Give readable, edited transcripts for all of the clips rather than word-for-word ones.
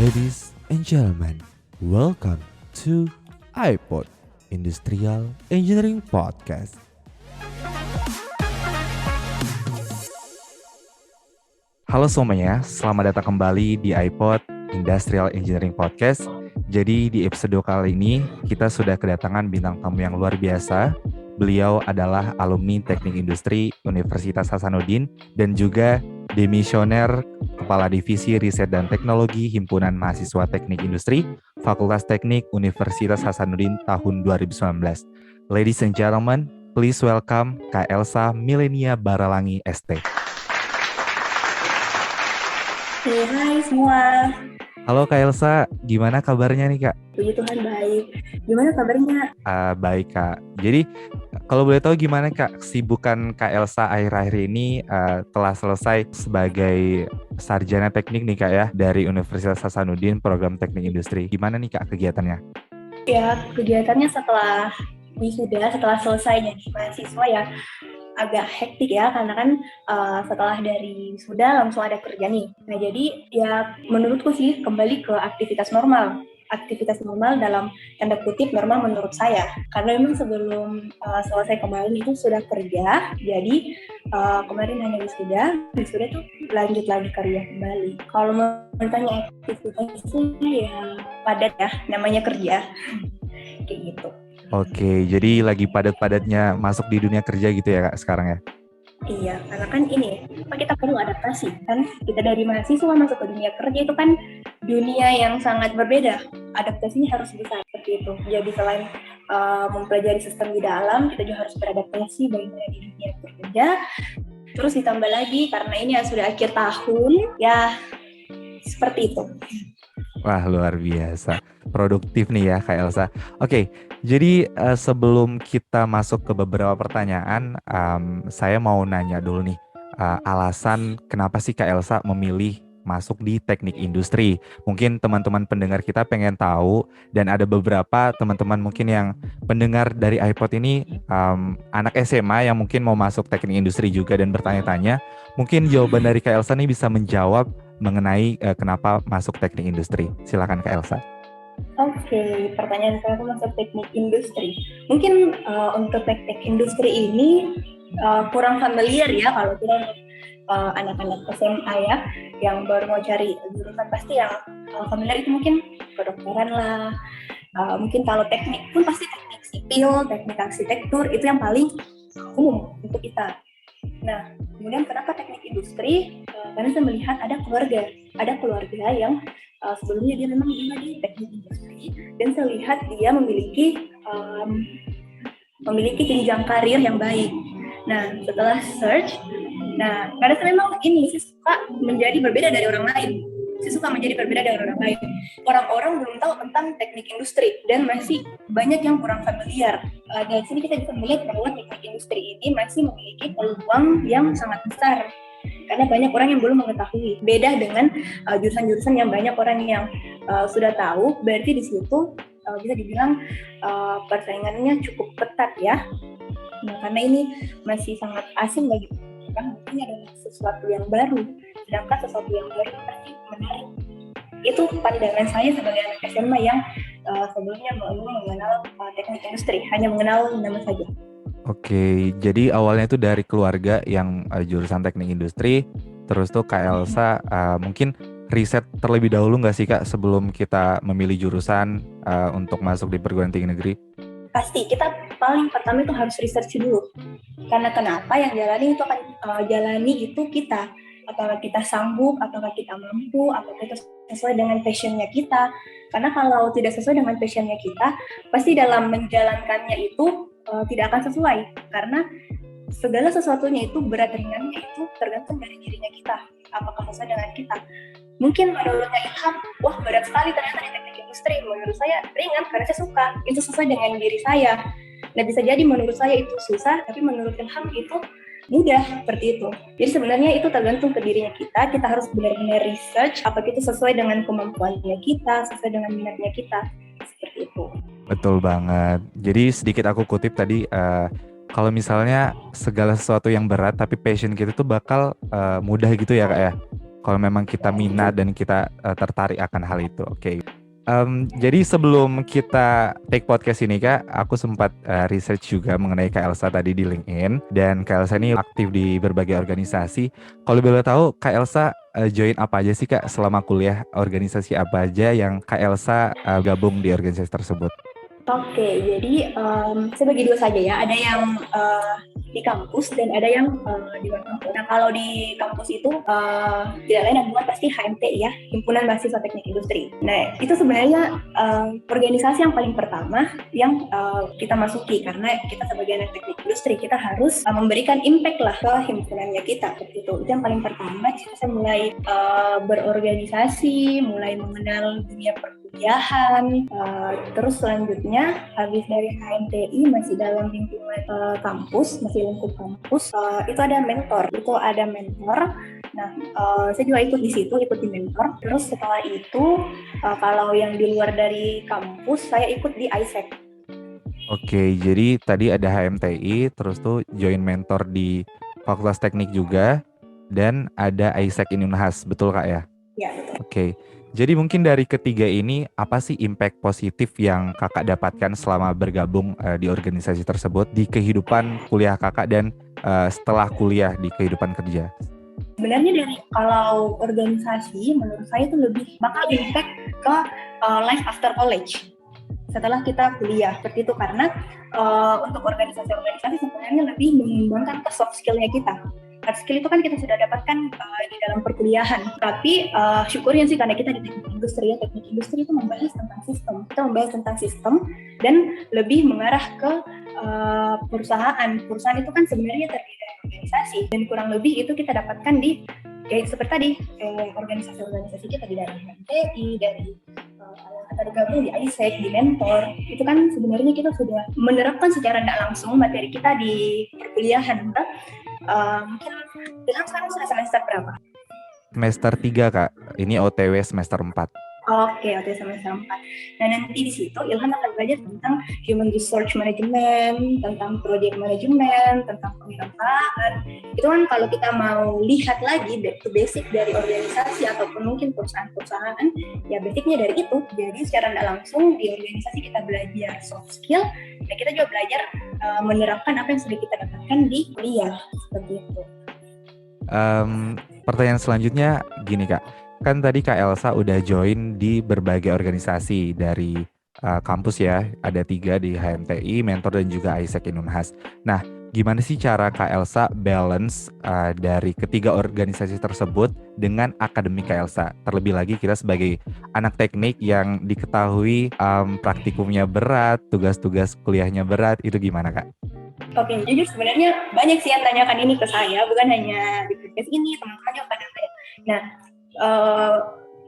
Ladies and gentlemen, welcome to iPod Industrial Engineering Podcast. Halo semuanya, selamat datang kembali di iPod Industrial Engineering Podcast. Jadi di episode kali ini kita sudah kedatangan bintang tamu yang luar biasa. Beliau adalah alumni Teknik Industri Universitas Hasanuddin dan juga demisioner Kepala Divisi Riset dan Teknologi Himpunan Mahasiswa Teknik Industri Fakultas Teknik Universitas Hasanuddin tahun 2019. Ladies and gentlemen, please welcome Kak Elsa Milenia Baralangi ST. Hai semua. Halo Kak Elsa, gimana kabarnya nih Kak? Puji Tuhan baik. Gimana kabarnya? Baik Kak. Jadi kalau boleh tahu gimana Kak kesibukan Kak Elsa akhir-akhir ini telah selesai sebagai sarjana teknik nih Kak ya dari Universitas Hasanuddin program teknik industri. Gimana nih Kak kegiatannya? Ya, kegiatannya setelah wisuda, setelah selesai jadi mahasiswa ya agak hektik ya, karena kan setelah dari wisuda langsung ada kerja nih. Nah jadi ya menurutku sih kembali ke aktivitas normal. Aktivitas normal dalam tanda kutip normal menurut saya. Karena memang sebelum selesai kemarin itu sudah kerja, jadi kemarin hanya wisuda tuh lanjut lagi kerja kembali. Kalau mau ditanya aktivitasnya ya padat ya, namanya kerja. Kayak gitu. Oke, jadi lagi padat-padatnya masuk di dunia kerja gitu ya Kak sekarang ya? Iya, karena kan ini, kita perlu adaptasi kan. Kita dari mahasiswa masuk ke dunia kerja itu kan dunia yang sangat berbeda. Adaptasinya harus bisa seperti itu. Jadi selain mempelajari sistem di dalam, kita juga harus beradaptasi bagaimana di dunia kerja. Terus ditambah lagi karena ini sudah akhir tahun, ya seperti itu. Wah luar biasa, produktif nih ya Kak Elsa. Oke, jadi sebelum kita masuk ke beberapa pertanyaan, saya mau nanya dulu nih, alasan kenapa sih Kak Elsa memilih masuk di teknik industri? Mungkin teman-teman pendengar kita pengen tahu, dan ada beberapa teman-teman mungkin yang pendengar dari iPod ini anak SMA yang mungkin mau masuk teknik industri juga dan bertanya-tanya, mungkin jawaban dari Kak Elsa nih bisa menjawab mengenai kenapa masuk teknik industri. Silakan Kak Elsa. Oke, pertanyaan saya masuk teknik industri. Mungkin untuk teknik industri ini kurang familiar ya kalau kita untuk anak-anak SMA ya yang baru mau cari jurusan, pasti yang familiar itu mungkin kedokteran lah. Mungkin kalau teknik pun pasti teknik sipil, teknik arsitektur, itu yang paling umum untuk kita. Nah, kemudian kenapa teknik industri? Karena saya melihat ada keluarga yang sebelumnya dia memang tinggal di teknik industri, dan saya lihat dia memiliki jenjang karir yang baik. Nah, setelah search, karena saya memang saya suka menjadi berbeda dari orang lain. Orang-orang belum tahu tentang teknik industri dan masih banyak yang kurang familiar. Dari sini kita bisa melihat bahwa teknik industri ini masih memiliki peluang yang sangat besar. Karena banyak orang yang belum mengetahui. Beda dengan jurusan-jurusan yang banyak orang yang sudah tahu, berarti di situ bisa dibilang persaingannya cukup ketat ya. Nah, karena ini masih sangat asing bagi orang, mungkin ada sesuatu yang baru. Sedangkan sesuatu yang baru pasti menarik. Itu pandangan saya sebagai anak SMA yang sebelumnya belum mengenal teknik industri, hanya mengenal nama saja. Oke, jadi awalnya itu dari keluarga yang jurusan teknik industri, terus tuh Kak Elsa mungkin riset terlebih dahulu nggak sih Kak sebelum kita memilih jurusan untuk masuk di perguruan tinggi negeri? Pasti, kita paling pertama itu harus research dulu. Karena kenapa yang jalani itu akan kita. Apakah kita sanggup, apakah kita mampu, apakah itu sesuai dengan passionnya kita. Karena kalau tidak sesuai dengan passionnya kita, pasti dalam menjalankannya itu tidak akan sesuai. Karena segala sesuatunya itu berat ringannya itu tergantung dari dirinya kita. Apakah sesuai dengan kita. Mungkin menurutnya Ilham, wah berat sekali ternyata di teknik industri. Menurut saya ringan karena saya suka, itu sesuai dengan diri saya. Nah, bisa jadi menurut saya itu susah, tapi menurut Ilham itu mudah, seperti itu. Jadi sebenarnya itu tergantung ke dirinya kita harus benar-benar research apakah itu sesuai dengan kemampuannya kita, sesuai dengan minatnya kita, seperti itu. Betul banget. Jadi sedikit aku kutip tadi, kalau misalnya segala sesuatu yang berat tapi passion kita tuh bakal mudah gitu ya Kak ya? kalau memang kita minat dan kita tertarik akan hal itu. Oke. Jadi sebelum kita take podcast ini Kak, aku sempat research juga mengenai Kak Elsa tadi di LinkedIn, dan Kak Elsa ini aktif di berbagai organisasi. Kalau boleh tahu Kak Elsa join apa aja sih Kak selama kuliah? Organisasi apa aja yang Kak Elsa gabung di organisasi tersebut? Oke, jadi saya bagi dua saja ya. Ada yang di kampus dan ada yang di luar kampus. Nah, kalau di kampus itu tidak lain dan bukan pasti HMTI ya, Himpunan Mahasiswa Teknik Industri. Nah, itu sebenarnya organisasi yang paling pertama yang kita masuki, karena kita sebagai anak teknik industri kita harus memberikan impact lah ke himpunannya kita. Seperti itu yang paling pertama. Saya mulai berorganisasi, mulai mengenal dunia perkuliahan, terus selanjutnya habis dari HMTI masih dalam lingkungan kampus, masih lingkup kampus, itu ada mentor. Nah, saya juga ikut di situ, ikut di mentor. Terus setelah itu kalau yang di luar dari kampus saya ikut di ISEC. Oke, jadi tadi ada HMTI, terus tuh join mentor di Fakultas Teknik juga, dan ada ISEC in Unhas, betul Kak ya? Ya, betul. Oke, jadi mungkin dari ketiga ini, apa sih impact positif yang Kakak dapatkan selama bergabung di organisasi tersebut di kehidupan kuliah Kakak dan setelah kuliah di kehidupan kerja? Sebenarnya dari kalau organisasi, menurut saya itu lebih bakal impact ke life after college. Setelah kita kuliah, seperti itu, karena untuk organisasi-organisasi sebenarnya lebih mengembangkan ke soft skill-nya kita. Hard skill itu kan kita sudah dapatkan di dalam perkuliahan, tapi syukurnya sih karena kita di teknik industri itu membahas tentang sistem. Kita membahas tentang sistem dan lebih mengarah ke perusahaan. Perusahaan itu kan sebenarnya terdiri dari organisasi, dan kurang lebih itu kita dapatkan di kayak seperti tadi organisasi-organisasi kita di dalam HMTI, dari kita bergabung di ISEC, di mentor. Itu kan sebenarnya kita sudah menerapkan secara tidak langsung materi kita di perkuliahan. Mungkin Ilham sekarang sudah semester berapa? Semester 3 Kak, ini OTW semester 4. Oke, semester 4. Nah, nanti di situ Ilham akan belajar tentang human resource management, tentang project management, tentang pemerintahan. Itu kan kalau kita mau lihat lagi back to basic dari organisasi ataupun mungkin perusahaan-perusahaan, ya basicnya dari itu. Jadi secara tidak langsung di organisasi kita belajar soft skill, dan kita juga belajar menerapkan apa yang sudah kita dapatkan di kuliah, seperti itu. Pertanyaan selanjutnya gini Kak, kan tadi Kak Elsa udah join di berbagai organisasi dari kampus ya, ada 3 di HMTI, mentor dan juga ISEC in Unhas. Nah, gimana sih cara Kak Elsa balance dari ketiga organisasi tersebut dengan akademik Kak Elsa? Terlebih lagi kita sebagai anak teknik yang diketahui praktikumnya berat, tugas-tugas kuliahnya berat, itu gimana Kak? Oke, jujur sebenarnya banyak sih yang tanyakan ini ke saya, bukan hanya di podcast ini, teman-teman juga pada saya. Nah,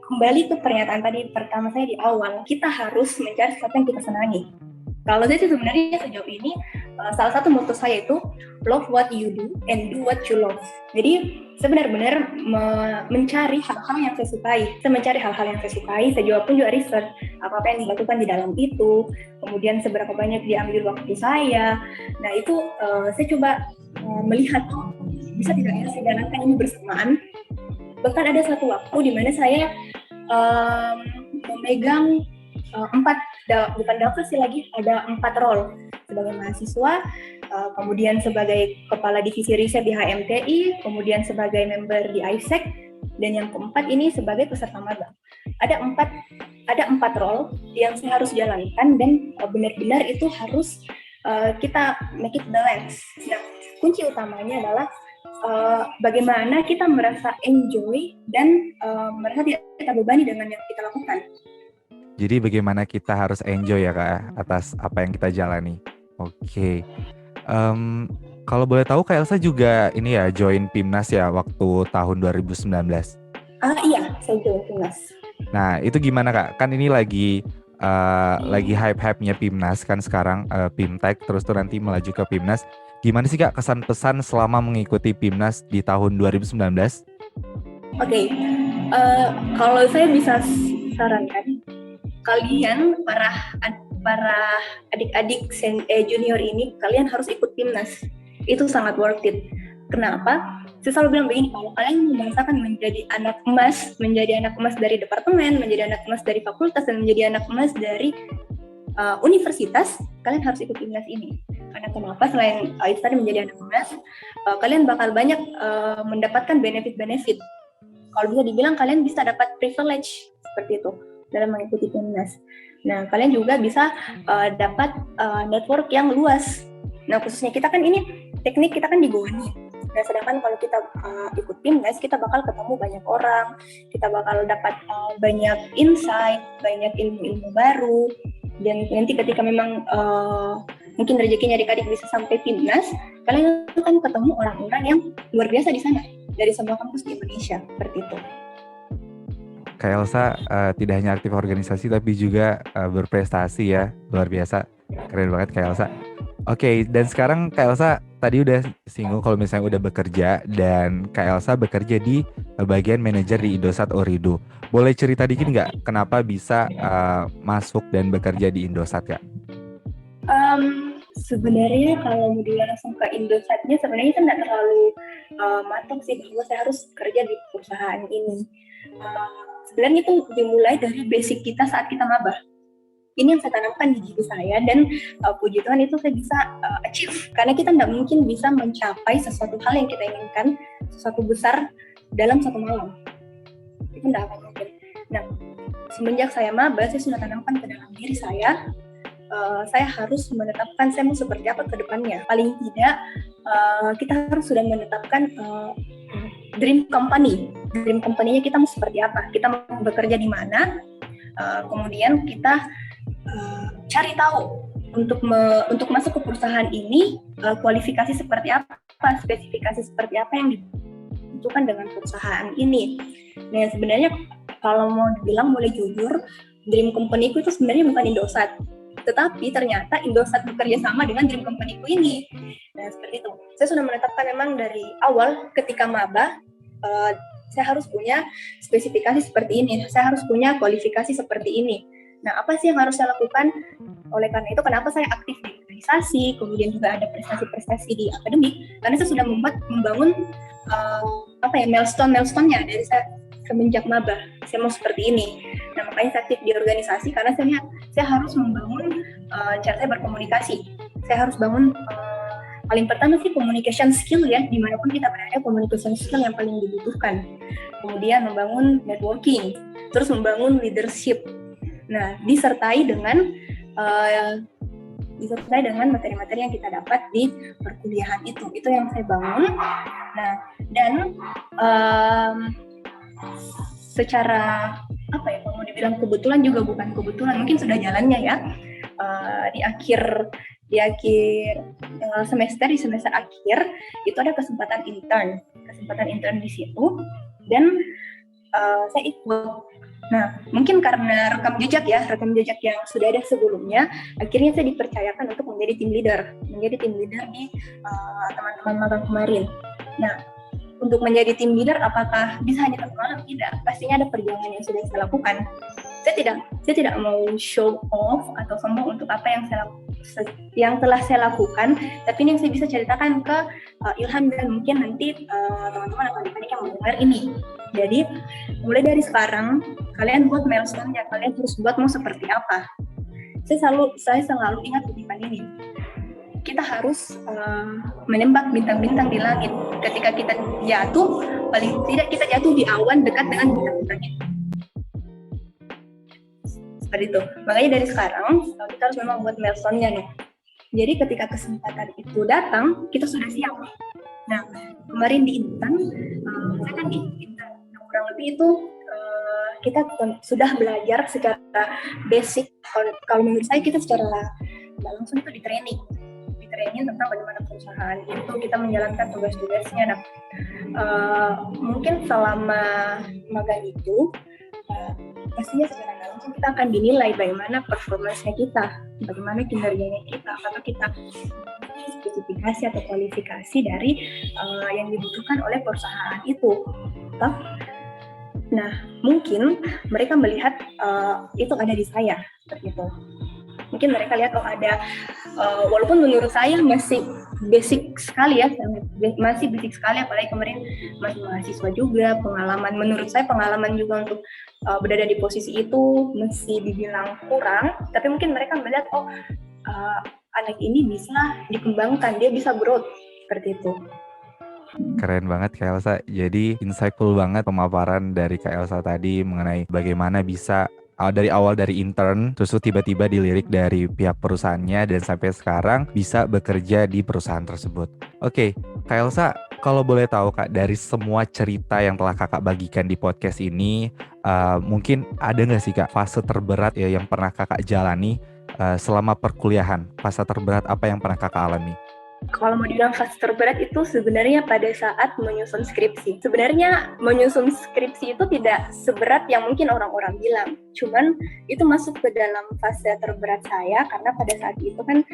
kembali ke pernyataan tadi pertama saya di awal, kita harus mencari sesuatu yang kita senangi. Kalau saya sih sebenarnya sejauh ini salah satu motto saya itu love what you do and do what you love. Jadi saya benar-benar mencari hal-hal yang saya sukai. Saya mencari hal-hal yang saya sukai. Saya juga research apa yang dilakukan di dalam itu. Kemudian seberapa banyak diambil waktu saya. Nah itu saya coba melihat bisa tidak ya saya jalankan ini bersamaan. Bahkan ada satu waktu di mana saya memegang 4, bukan daftar sih lagi, ada 4 role sebagai mahasiswa, kemudian sebagai kepala divisi riset di HMTI, kemudian sebagai member di ISEC, dan yang keempat ini sebagai peserta magang. Ada 4 role yang saya harus jalankan, dan benar-benar itu harus kita make it balance. Nah, kunci utamanya adalah bagaimana kita merasa enjoy dan merasa tidak terbebani dengan yang kita lakukan. Jadi bagaimana kita harus enjoy ya Kak atas apa yang kita jalani. Oke. Kalau boleh tahu Kak Elsa juga ini ya join PIMNAS ya waktu tahun 2019. Iya, saya join PIMNAS. Nah itu gimana Kak? Kan ini lagi hype-hype-nya PIMNAS kan sekarang, PIMTEK terus tuh nanti melaju ke PIMNAS. Gimana sih Kak kesan pesan selama mengikuti PIMNAS di tahun 2019? Oke, kalau saya bisa sarankan kalian para adik-adik junior ini, kalian harus ikut PIMNAS. Itu sangat worth it. Kenapa? Saya selalu bilang begini, kalau kalian membahasakan menjadi anak emas dari departemen, menjadi anak emas dari fakultas, dan menjadi anak emas dari universitas, kalian harus ikut timnas ini. Karena kenapa? Selain itu tadi menjadi anak emas, kalian bakal banyak mendapatkan benefit-benefit. Kalau bisa dibilang kalian bisa dapat privilege seperti itu dalam mengikuti timnas. Nah, kalian juga bisa dapat network yang luas. Nah, khususnya kita kan ini teknik kita kan di Goa nih. Nah, sedangkan kalau kita ikut timnas, kita bakal ketemu banyak orang, kita bakal dapat banyak insight, banyak ilmu-ilmu baru. Dan nanti ketika memang mungkin rezekinya adik-adik bisa sampai timnas, kalian akan ketemu orang-orang yang luar biasa di sana dari semua kampus di Indonesia, seperti itu. Kak Elsa tidak hanya aktif organisasi tapi juga berprestasi ya, luar biasa, keren banget Kak Elsa. Oke, dan sekarang Kak Elsa tadi udah singgung kalau misalnya udah bekerja, dan Kak Elsa bekerja di bagian manajer di Indosat Ooredoo. Boleh cerita dikit nggak kenapa bisa masuk dan bekerja di Indosat, Kak? Sebenarnya kalau mau dilihat langsung ke Indosatnya, sebenarnya kan nggak terlalu matang sih bahwa saya harus kerja di perusahaan ini. Sebenarnya itu dimulai dari basic kita saat kita maba. Ini yang saya tanamkan di diri saya, dan puji Tuhan itu saya bisa achieve. Karena kita tidak mungkin bisa mencapai sesuatu hal yang kita inginkan, sesuatu besar dalam satu malam. Itu tidak akan mungkin. Nah, semenjak saya maba, saya sudah tanamkan ke dalam diri saya harus menetapkan saya mau seperti apa ke depannya. Paling tidak, kita harus sudah menetapkan dream company. Dream company-nya kita mau seperti apa, kita mau bekerja di mana, kemudian kita cari tahu untuk masuk ke perusahaan ini, kualifikasi seperti apa, spesifikasi seperti apa yang dibutuhkan dengan perusahaan ini. Nah, sebenarnya kalau mau dibilang boleh jujur, dream company-ku itu sebenarnya bukan Indosat, tetapi ternyata Indosat bekerja sama dengan dream company-ku ini. Nah, seperti itu. Saya sudah menetapkan memang dari awal ketika maba, saya harus punya spesifikasi seperti ini, saya harus punya kualifikasi seperti ini. Nah, apa sih yang harus saya lakukan? Oleh karena itu, kenapa saya aktif di organisasi, kemudian juga ada prestasi-prestasi di akademik, karena saya sudah membangun milestone-nya dari saya semenjak maba. Saya mau seperti ini. Nah, makanya saya aktif di organisasi, karena saya harus membangun cara saya berkomunikasi. Saya harus bangun paling pertama sih communication skill ya, dimanapun kita berada, communication skill yang paling dibutuhkan. Kemudian membangun networking, terus membangun leadership. Nah, disertai dengan materi-materi yang kita dapat di perkuliahan itu yang saya bangun. Nah, dan secara kalau mau dibilang kebetulan juga bukan kebetulan, mungkin sudah jalannya ya. Di akhir semester akhir itu ada kesempatan intern di situ, dan saya ikut. Nah, mungkin karena rekam jejak yang sudah ada sebelumnya, akhirnya saya dipercayakan untuk menjadi tim leader di teman-teman magang kemarin. Nah, untuk menjadi tim leader, apakah bisa hanya satu malam? Tidak, pastinya ada perjuangan yang sudah saya lakukan. Saya tidak mau show off atau sombong untuk apa yang telah saya lakukan, tapi ini yang saya bisa ceritakan ke Ilham, dan mungkin nanti teman-teman atau adik-adik yang mendengar ini. Jadi mulai dari sekarang kalian buat milestone-nya, kalian harus buat mau seperti apa. Saya selalu ingat kutipan ini. Kita harus menembak bintang-bintang di langit. Ketika kita jatuh, paling tidak kita jatuh di awan dekat dengan bintang-bintang itu. Seperti itu. Makanya dari sekarang kita harus memang buat milestone-nya nih. Jadi ketika kesempatan itu datang, kita sudah siap. Nah, kemarin di Intan, saya kan di Intan, kurang lebih itu kita sudah belajar secara basic. Kalau menurut saya kita secara langsung itu di training tentang bagaimana perusahaan itu kita menjalankan tugas-tugasnya. Nah, mungkin selama magang itu pastinya secara langsung kita akan dinilai bagaimana performanya kita, bagaimana kinerjanya kita, apakah kita spesifikasi atau kualifikasi dari yang dibutuhkan oleh perusahaan itu. Nah, mungkin mereka melihat itu ada di saya seperti itu. Mungkin mereka lihat ada, walaupun menurut saya masih basic sekali ya, masih basic sekali, apalagi kemarin masih mahasiswa juga. Menurut saya pengalaman juga untuk berada di posisi itu masih dibilang kurang, tapi mungkin mereka melihat anak ini bisa dikembangkan, dia bisa growth seperti itu. Keren banget Kak Elsa. Jadi insightful banget pemaparan dari Kak Elsa tadi mengenai bagaimana bisa dari awal dari intern, terus tiba-tiba dilirik dari pihak perusahaannya dan sampai sekarang bisa bekerja di perusahaan tersebut. Oke, Kak Elsa, kalau boleh tahu Kak, dari semua cerita yang telah Kakak bagikan di podcast ini, mungkin ada nggak sih Kak fase terberat ya yang pernah Kakak jalani selama perkuliahan? Fase terberat apa yang pernah Kakak alami? Kalau mau dibilang fase terberat itu sebenarnya pada saat menyusun skripsi. Sebenarnya menyusun skripsi itu tidak seberat yang mungkin orang-orang bilang. Cuman itu masuk ke dalam fase terberat saya karena pada saat itu kan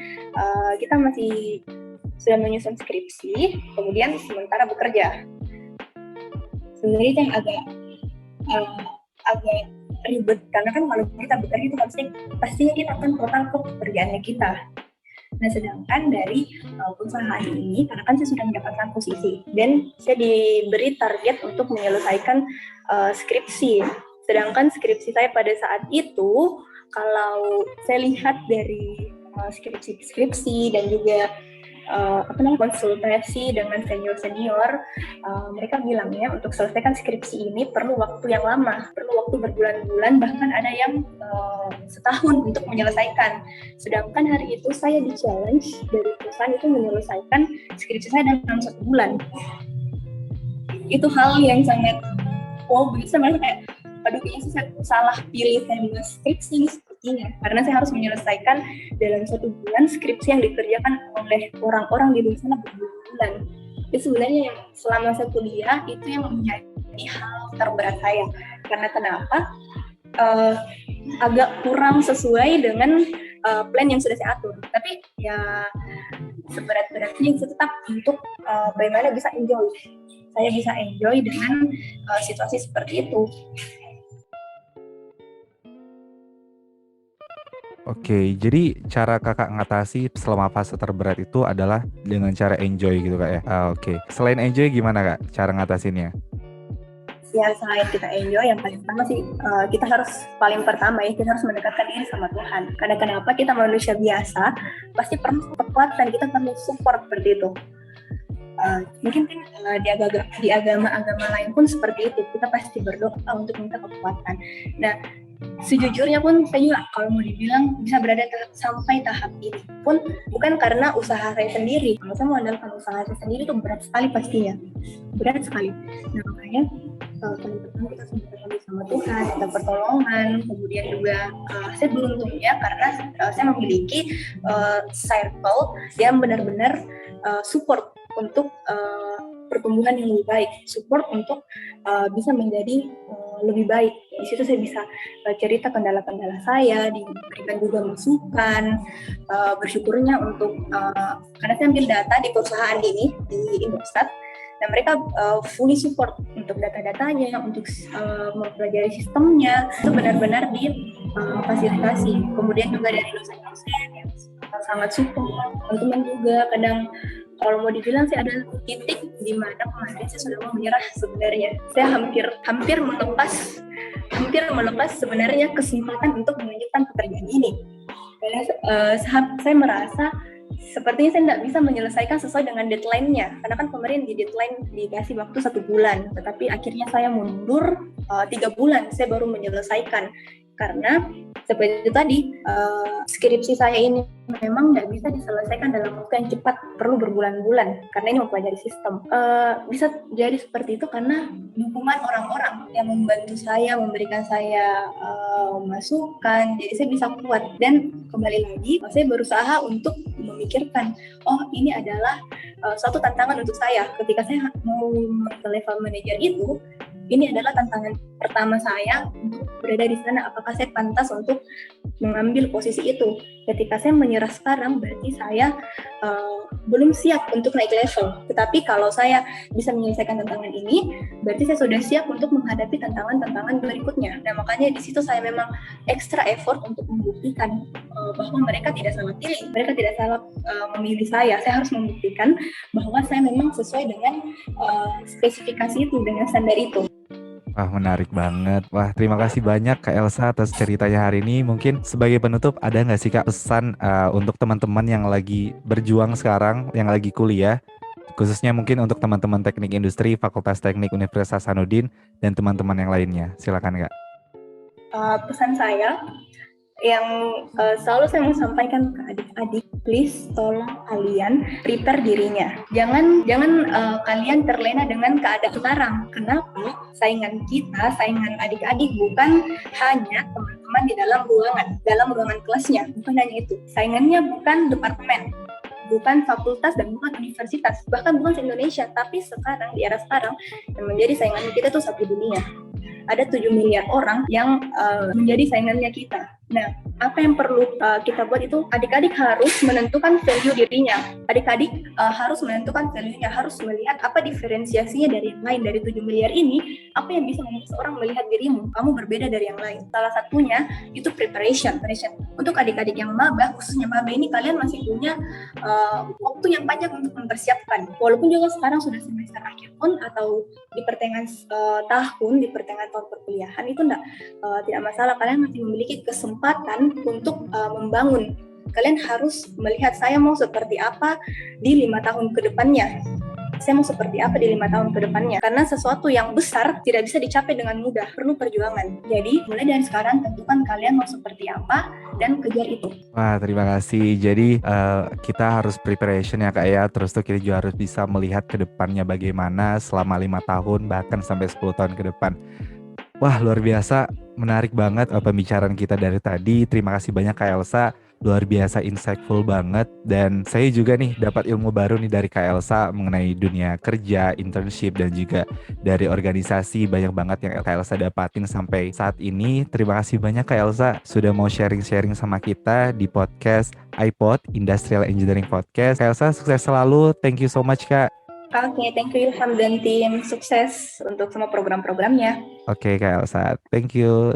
kita masih sudah menyusun skripsi, kemudian sementara bekerja. Sebenarnya itu yang agak ribet karena kan kalau kita bekerja itu pastinya kita akan total ke pekerjaannya kita. Nah, sedangkan dari perusahaan ini, karena kan saya sudah mendapatkan posisi dan saya diberi target untuk menyelesaikan skripsi. Sedangkan skripsi saya pada saat itu, kalau saya lihat dari skripsi dan juga konsultasi dengan senior, mereka bilangnya untuk selesaikan skripsi ini perlu waktu yang lama, perlu waktu berbulan-bulan, bahkan ada yang setahun untuk menyelesaikan. Sedangkan hari itu saya di-challenge dari perusahaan itu menyelesaikan skripsi saya dalam 1 bulan. Itu hal yang sangat bisa merasa kayak, aduh kayaknya saya salah pilih tema skripsi sepertinya, karena saya harus menyelesaikan dalam 1 bulan skripsi yang dikerjakan oleh orang-orang di luar sana berbulan-bulan. Itu sebenarnya yang selama saya kuliah itu yang menjadi hal terberat saya. Karena kenapa? Agak kurang sesuai dengan plan yang sudah saya atur. Tapi ya seberat-beratnya itu tetap untuk bagaimana bisa enjoy. Saya bisa enjoy dengan situasi seperti itu. Oke, jadi cara kakak ngatasi selama fase terberat itu adalah dengan cara enjoy gitu kak ya? Oke. Selain enjoy gimana kak cara ngatasinnya? Ya selain kita enjoy, yang paling pertama sih kita harus kita harus mendekatkan diri sama Tuhan. Karena kenapa? Kita manusia biasa, pasti perlu kekuatan, kita perlu support seperti itu. Mungkin kan di agama-agama lain pun seperti itu, kita pasti berdoa untuk minta kekuatan. Nah, sejujurnya pun saya juga kalau mau dibilang bisa berada sampai tahap ini pun bukan karena usaha saya sendiri. Kalau saya mengandalkan usaha saya sendiri itu berat sekali pastinya, berat sekali. Nah makanya teman-teman kita berdoa sama Tuhan, kita pertolongan, kemudian juga saya beruntungnya karena saya memiliki circle yang benar-benar support untuk pertumbuhan yang lebih baik, support untuk bisa menjadi lebih baik. Di situ saya bisa cerita kendala-kendala saya, diberikan juga masukan, bersyukurnya untuk karena saya ambil data di perusahaan ini di Indosat, dan mereka fully support untuk data-datanya, untuk mempelajari sistemnya, itu benar-benar difasilitasi. Kemudian juga dari dosen-dosen yang sangat support, teman-teman juga kadang kalau mau dibilang sih ada titik di mana kemarin saya sudah mau menyerah sebenarnya. Saya hampir melepas sebenarnya kesempatan untuk melanjutkan pekerjaan ini. Karena saya merasa sepertinya saya tidak bisa menyelesaikan sesuai dengan deadline-nya. Karena kan kemarin dikasih waktu 1 bulan, tetapi akhirnya saya mundur 3 bulan saya baru menyelesaikan. Karena seperti itu tadi, skripsi saya ini memang tidak bisa diselesaikan dalam waktu yang cepat, perlu berbulan-bulan, karena ini mempelajari sistem. Bisa jadi seperti itu karena dukungan orang-orang yang membantu saya, memberikan saya masukan, jadi saya bisa kuat. Dan kembali lagi, saya berusaha untuk memikirkan, ini adalah suatu tantangan untuk saya. Ketika saya mau ke level manajer itu, ini adalah tantangan pertama saya untuk berada di sana. Apakah saya pantas untuk mengambil posisi itu? Ketika saya menyerah sekarang, berarti saya belum siap untuk naik level. Tetapi kalau saya bisa menyelesaikan tantangan ini, berarti saya sudah siap untuk menghadapi tantangan-tantangan berikutnya. Nah, makanya di situ saya memang extra effort untuk membuktikan bahwa mereka tidak salah pilih, mereka tidak salah memilih saya. Saya harus membuktikan bahwa saya memang sesuai dengan spesifikasi itu, dengan standar itu. Wah, menarik banget. Wah, terima kasih banyak Kak Elsa atas ceritanya hari ini. Mungkin sebagai penutup, ada nggak sih Kak pesan untuk teman-teman yang lagi berjuang sekarang, yang lagi kuliah, khususnya mungkin untuk teman-teman teknik industri, Fakultas Teknik Universitas Hasanuddin, dan teman-teman yang lainnya. Silakan Kak. Pesan saya yang selalu saya mau sampaikan ke adik-adik, please tolong kalian prepare dirinya. Jangan kalian terlena dengan keadaan sekarang. Kenapa? Saingan kita, saingan adik-adik bukan hanya teman-teman di dalam ruangan kelasnya, bukan hanya itu. Saingannya bukan departemen, bukan fakultas, dan bukan universitas, bahkan bukan se-Indonesia, tapi sekarang, di era sekarang, yang menjadi saingan kita tuh satu dunia. Ada 7 miliar orang yang menjadi saingannya kita. Nah, apa yang perlu kita buat itu, adik-adik harus menentukan value dirinya. Adik-adik harus menentukan value-nya, harus melihat apa diferensiasinya dari yang lain. Dari 7 miliar ini, apa yang bisa membuat seorang melihat dirimu, kamu berbeda dari yang lain. Salah satunya itu preparation. Untuk adik-adik yang maba, khususnya maba ini, kalian masih punya waktu yang panjang untuk mempersiapkan. Walaupun juga sekarang sudah semester akhir pun, atau di pertengahan tahun, di pertengahan tahun perkuliahan, itu tidak masalah. Kalian masih memiliki kesempatan untuk membangun. Kalian harus melihat, saya mau seperti apa di 5 tahun ke depannya. Saya mau seperti apa di 5 tahun ke depannya. Karena sesuatu yang besar tidak bisa dicapai dengan mudah, perlu perjuangan. Jadi, mulai dari sekarang tentukan kalian mau seperti apa dan kejar itu. Wah, terima kasih. Jadi kita harus preparation ya Kak ya. Terus tuh kita juga harus bisa melihat ke depannya bagaimana selama 5 tahun, bahkan sampai 10 tahun ke depan. Wah, luar biasa, menarik banget pembicaraan kita dari tadi. Terima kasih banyak Kak Elsa, luar biasa insightful banget. Dan saya juga nih dapat ilmu baru nih dari Kak Elsa mengenai dunia kerja, internship, dan juga dari organisasi. Banyak banget yang Kak Elsa dapatin sampai saat ini. Terima kasih banyak Kak Elsa sudah mau sharing-sharing sama kita di podcast iPod, Industrial Engineering Podcast. Kak Elsa, sukses selalu. Thank you so much Kak. Oke, thank you Ilham dan tim. Sukses untuk semua program-programnya. Oke Kak Elsa, thank you.